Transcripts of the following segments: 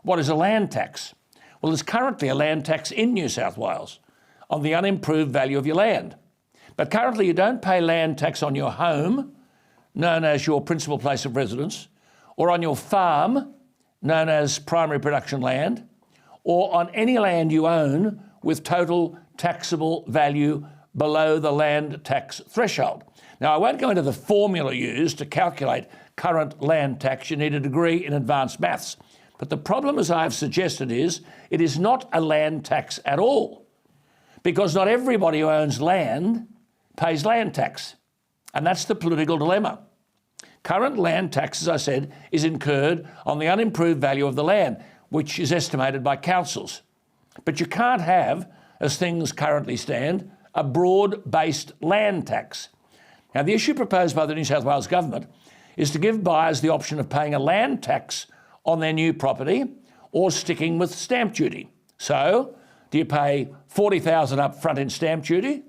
What is a land tax? Well, there's currently a land tax in New South Wales on the unimproved value of your land. But currently you don't pay land tax on your home, known as your principal place of residence, or on your farm, known as primary production land, or on any land you own with total taxable value below the land tax threshold. Now, I won't go into the formula used to calculate current land tax. You need a degree in advanced maths. But the problem, as I've suggested, is it is not a land tax at all, because not everybody who owns land pays land tax. And that's the political dilemma. Current land tax, as I said, is incurred on the unimproved value of the land, which is estimated by councils. But you can't have, as things currently stand, a broad-based land tax. Now, the issue proposed by the New South Wales Government is to give buyers the option of paying a land tax on their new property or sticking with stamp duty. So, do you pay $40,000 up front in stamp duty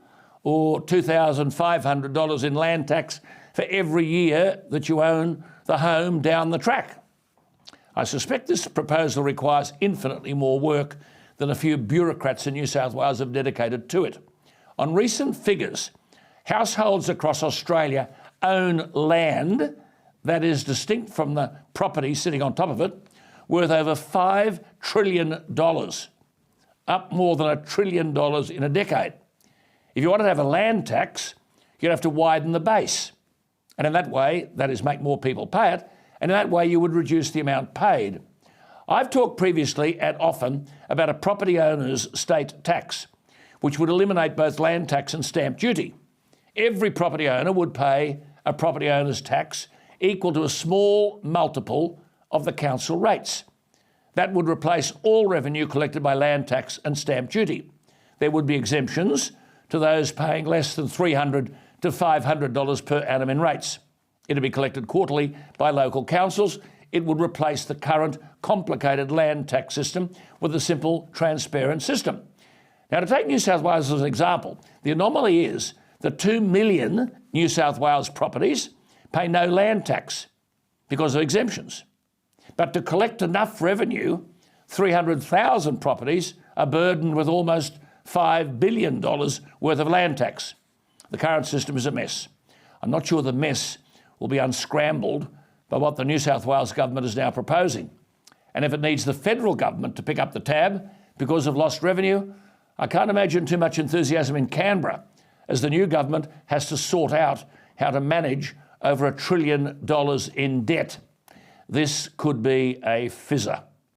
or $2,500 in land tax for every year that you own the home down the track? I suspect this proposal requires infinitely more work than a few bureaucrats in New South Wales have dedicated to it. On recent figures, households across Australia own land that is distinct from the property sitting on top of it, worth over $5 trillion, up more than $1 trillion in a decade. If you wanted to have a land tax, you'd have to widen the base. And in that way, that is, make more people pay it, and in that way you would reduce the amount paid. I've talked previously and often about a property owner's state tax, which would eliminate both land tax and stamp duty. Every property owner would pay a property owner's tax equal to a small multiple of the council rates. That would replace all revenue collected by land tax and stamp duty. There would be exemptions to those paying less than $300 to $500 per annum in rates. It would be collected quarterly by local councils. It would replace the current complicated land tax system with a simple, transparent system. Now, to take New South Wales as an example, the anomaly is that 2 million New South Wales properties pay no land tax because of exemptions. But to collect enough revenue, 300,000 properties are burdened with almost $5 billion worth of land tax. The current system is a mess. I'm not sure the mess will be unscrambled by what the New South Wales Government is now proposing. And if it needs the federal government to pick up the tab because of lost revenue, I can't imagine too much enthusiasm in Canberra, as the new government has to sort out how to manage over $1 trillion in debt. This could be a fizzer.